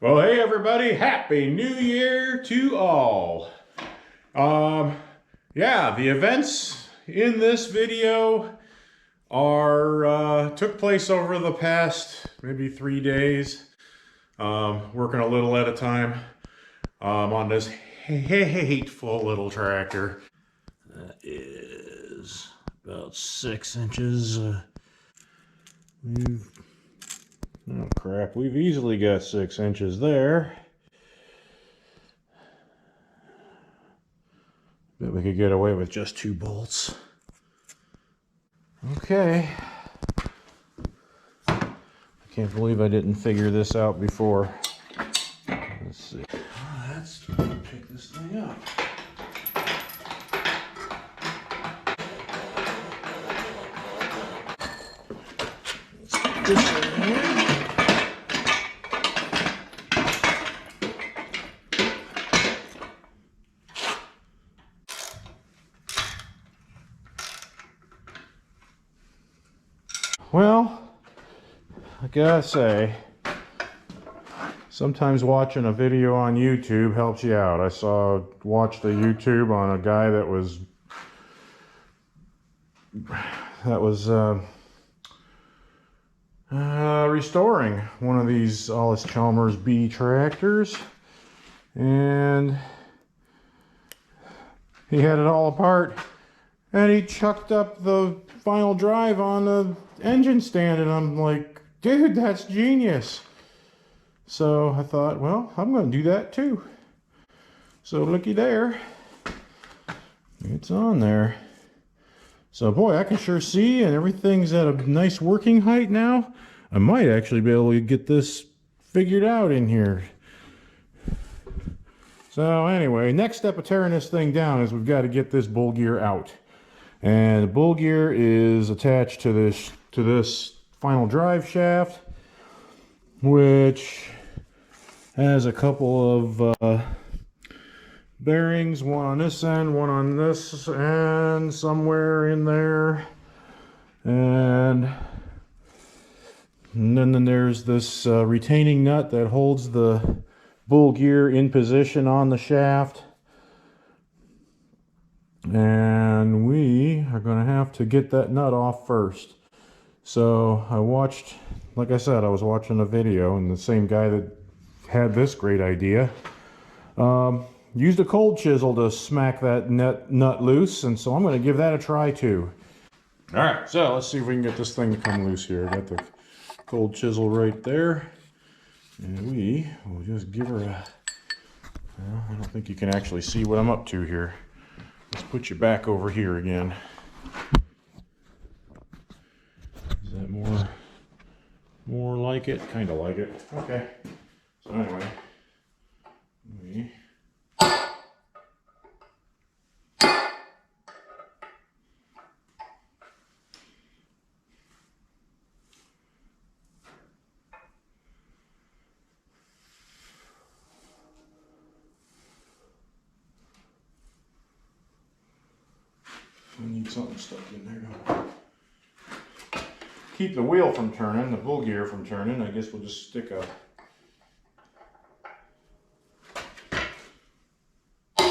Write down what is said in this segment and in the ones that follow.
Well, hey everybody, Happy New Year to all. Yeah, the events in this video are took place over the past maybe 3 days. Working a little at a time on this hateful little tractor. That is about 6 inches. Oh crap, we've easily got 6 inches there. Bet we could get away with just 2 bolts. Okay. I can't believe I didn't figure this out before. Let's see. Let's pick this thing up. Let's put this in here. Well, I gotta say, sometimes watching a video on YouTube helps you out. I watched a YouTube on a guy that was restoring one of these Allis Chalmers B tractors, and he had it all apart, and he chucked up the final drive on the engine stand, and I'm like, dude, that's genius. So I thought, well, I'm going to do that too. So looky there, it's on there. So boy, I can sure see, and everything's at a nice working height now. I might actually be able to get this figured out in here. So anyway, next step of tearing this thing down is we've got to get this bull gear out. And the bull gear is attached to this final drive shaft, which has a couple of bearings, one on this end, one on this, and somewhere in there. And then there's this retaining nut that holds the bull gear in position on the shaft. And we are going to have to get that nut off first. So I watched, like I said, I was watching a video, and the same guy that had this great idea used a cold chisel to smack that nut loose, and so I'm going to give that a try too. Alright, so let's see if we can get this thing to come loose here. I got the cold chisel right there, and we will just give her a... Well, I don't think you can actually see what I'm up to here. Let's put you back over here again. Is that more like it? Kind of like it. Okay. So anyway, I need something stuck in there. Keep the wheel from turning, the bull gear from turning. I guess we'll just stick a... I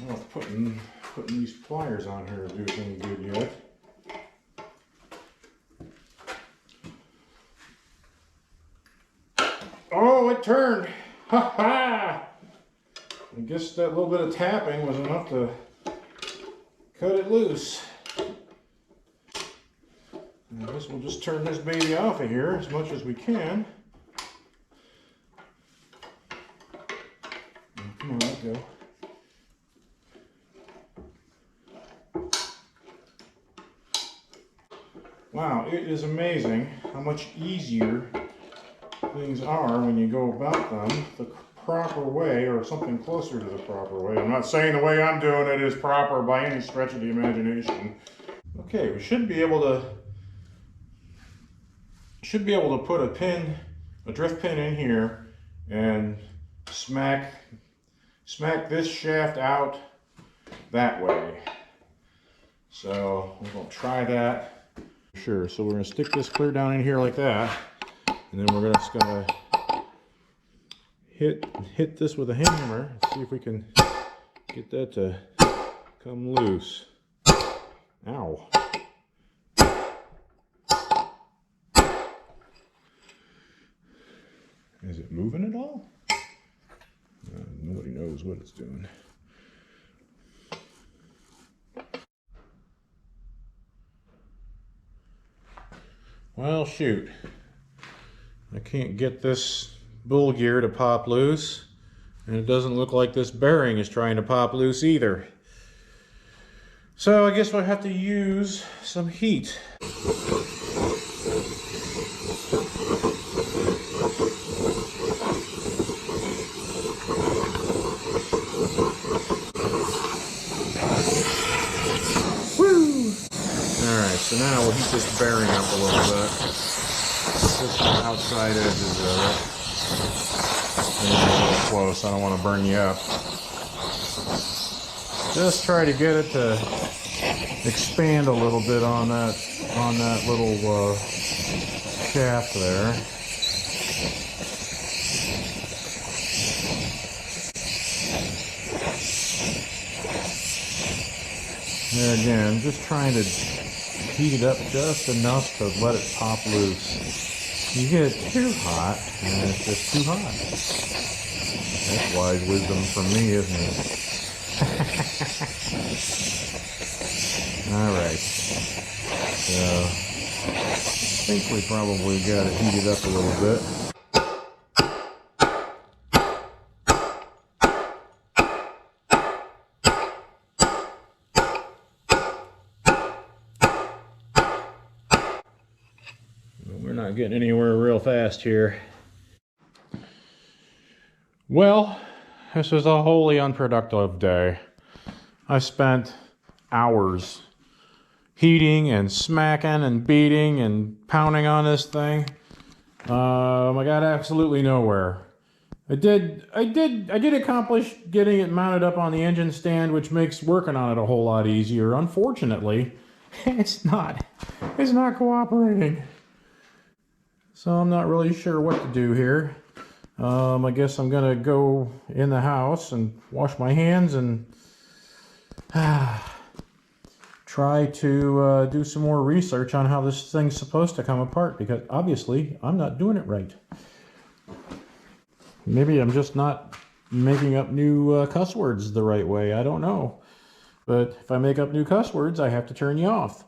don't know if putting these pliers on here will do us any good yet. Oh, it turned! Ha ha! I guess that little bit of tapping was enough to cut it loose. I guess we'll just turn this baby off of here as much as we can. Come on, let go. Wow, it is amazing how much easier things are when you go about them the proper way, or something closer to the proper way. I'm not saying the way I'm doing it is proper by any stretch of the imagination. Okay, we should be able to put a drift pin in here and smack this shaft out that way. So we're going to try that. Sure, so we're going to stick this clear down in here like that, and then we're just going to hit this with a hammer and see if we can get that to come loose. Ow. Is it moving at all? Nobody knows what it's doing. Well, shoot. I can't get this bull gear to pop loose, and it doesn't look like this bearing is trying to pop loose either. So I guess we'll have to use some heat. Woo! Alright, so now we'll heat this bearing up a little bit. Just the outside edges of it. And a little close, I don't want to burn you up. Just try to get it to expand a little bit on that little shaft there. There again, just trying to heat it up just enough to let it pop loose. You get it too hot, and it's just too hot. That's wise wisdom from me, isn't it? Alright. So, I think we probably got to heat it up a little bit. We're not getting anywhere real fast here. Well, this was a wholly unproductive day. I spent hours heating and smacking and beating and pounding on this thing. I got absolutely nowhere. I did accomplish getting it mounted up on the engine stand, which makes working on it a whole lot easier. Unfortunately, it's not cooperating. So I'm not really sure what to do here. I guess I'm gonna go in the house and wash my hands and try to do some more research on how this thing's supposed to come apart, because obviously I'm not doing it right. Maybe I'm just not making up new cuss words the right way. I don't know. But if I make up new cuss words, I have to turn you off,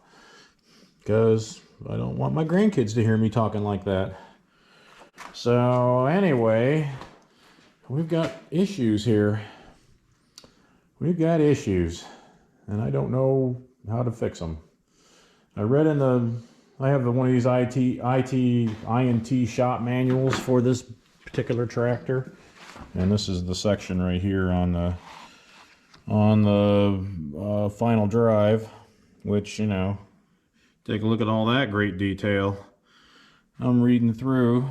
because I don't want my grandkids to hear me talking like that. So anyway, we've got issues here. We've got issues, and I don't know how to fix them. I read I have one of these INT shop manuals for this particular tractor, and this is the section right here on the final drive, which, you know, take a look at all that great detail. I'm reading through,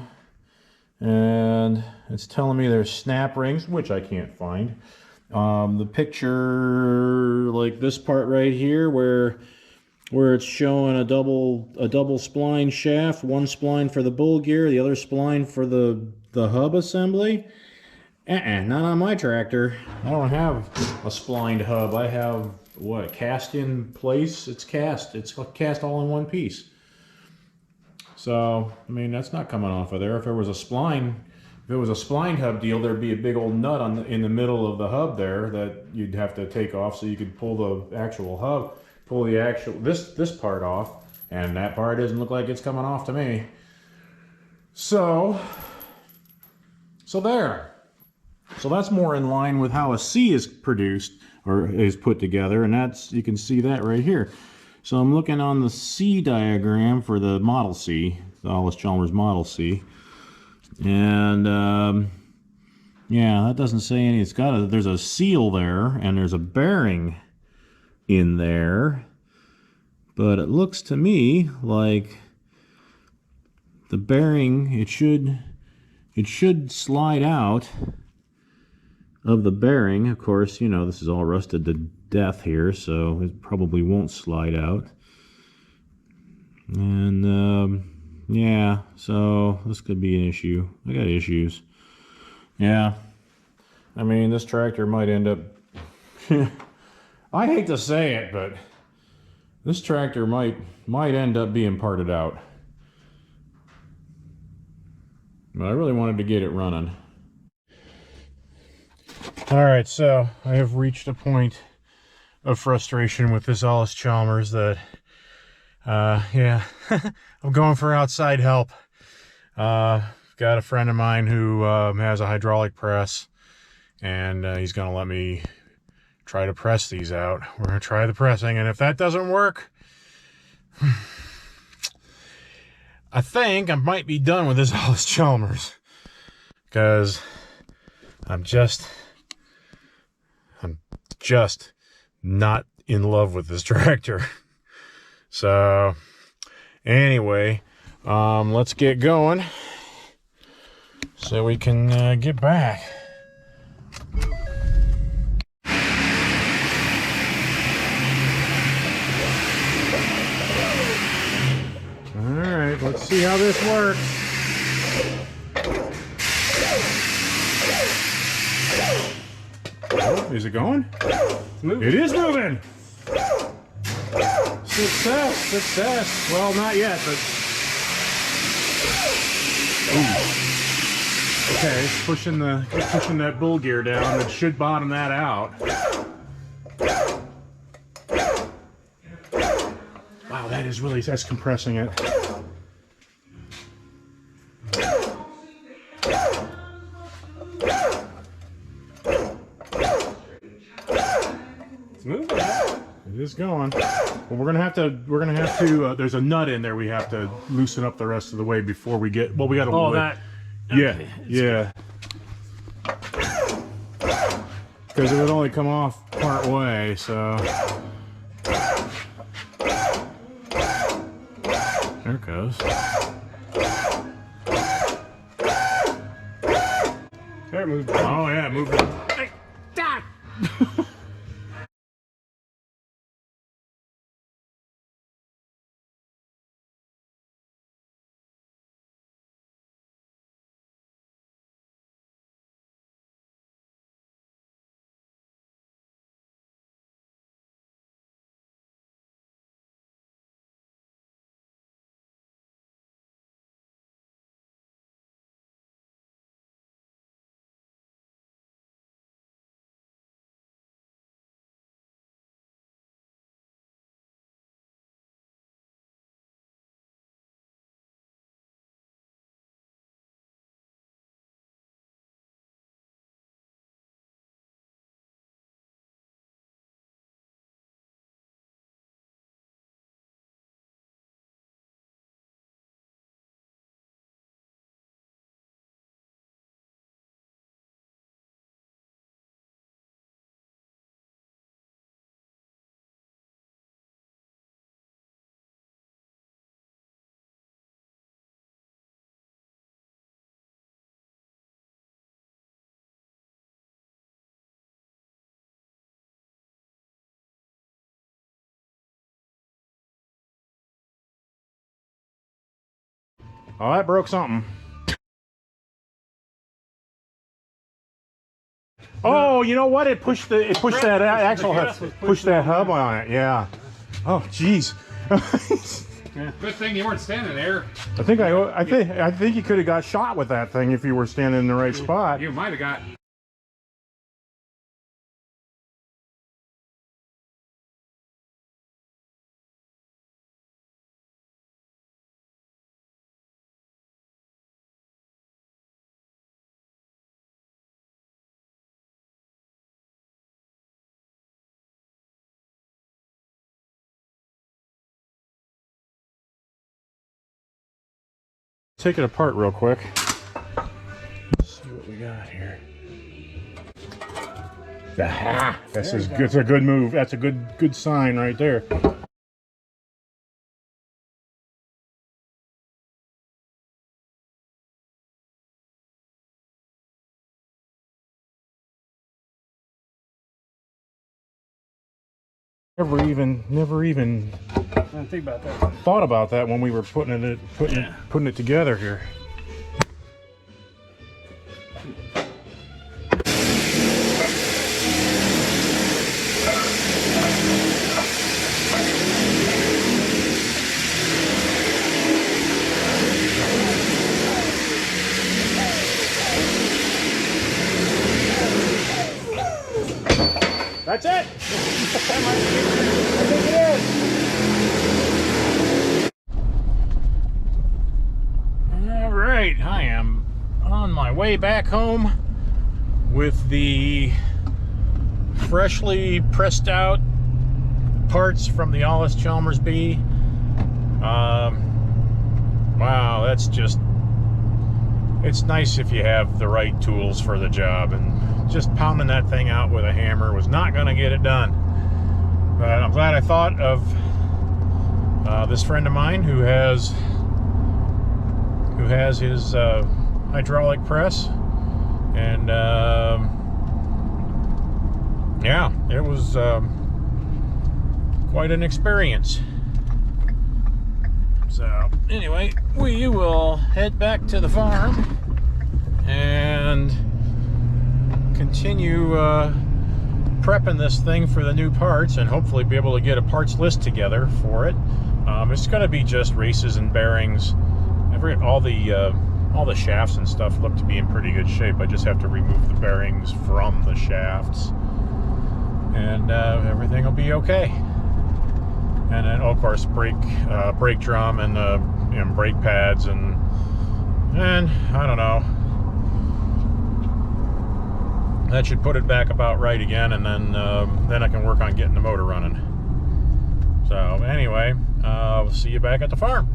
and it's telling me there's snap rings, which I can't find. The picture, like this part right here, where it's showing a double spline shaft, one spline for the bull gear, the other spline for the hub assembly. Not on my tractor. I don't have a splined hub. I have what, cast in place? It's cast all in one piece. So I mean, that's not coming off of there. If it was a splined hub deal, there'd be a big old nut in the middle of the hub there that you'd have to take off, so you could pull the actual hub, this part off, and that part doesn't look like it's coming off to me. So there. So that's more in line with how a C is produced or is put together, and that's, you can see that right here. So I'm looking on the C diagram for the Model C, the Allis Chalmers Model C. And yeah, that doesn't say any. There's a seal there, and there's a bearing in there, but it looks to me like the bearing, it should slide out of the bearing. Of course, you know, this is all rusted to death here, so it probably won't slide out. And yeah, so this could be an issue. I got issues. Yeah, I mean, this tractor might end up I hate to say it, but this tractor might end up being parted out. But I really wanted to get it running. Alright, so I have reached a point of frustration with this Allis Chalmers that, yeah, I'm going for outside help. Got a friend of mine who has a hydraulic press, and he's going to let me try to press these out. We're going to try the pressing, and if that doesn't work, I think I might be done with this Allis Chalmers, because I'm just not in love with this tractor. So anyway, let's get going so we can get back. Alright, let's see how this works. Oh, is it going? It's moving. It is moving! Success! Success! Well, not yet, but... Ooh. Okay, it's pushing that bull gear down. It should bottom that out. Wow, that's compressing it. It's moving. It is going. Well, we're gonna have to. There's a nut in there. We have to loosen up the rest of the way before we get. Well, we got to. Oh, that. Okay, yeah. Because it would only come off part way, so. There it goes. There it moved. Oh yeah, it moved. Hey, Dad! Oh, that broke something. Oh, you know what? It pushed that axle pushed that hub on it. Yeah. Oh, jeez. Yeah. Good thing you weren't standing there. I think you could have got shot with that thing if you were standing in the right spot. You might have got. Take it apart real quick. Let's see what we got here. Aha! That's a good move. That's a good sign right there. Never even I didn't think about that. thought about that when we were putting it together here. That's it. I think it is. All right, I am on my way back home with the freshly pressed out parts from the Allis Chalmers B. Wow, that's just, it's nice if you have the right tools for the job, and just pounding that thing out with a hammer was not going to get it done. But I'm glad I thought of this friend of mine who has his hydraulic press, and yeah, it was quite an experience. So anyway, we will head back to the farm and continue prepping this thing for the new parts, and hopefully be able to get a parts list together for it. It's going to be just races and bearings. All the shafts and stuff look to be in pretty good shape. I just have to remove the bearings from the shafts, and everything will be okay. And then, of course, brake drum and brake pads, and I don't know. That should put it back about right again, and then I can work on getting the motor running. So anyway, we'll see you back at the farm.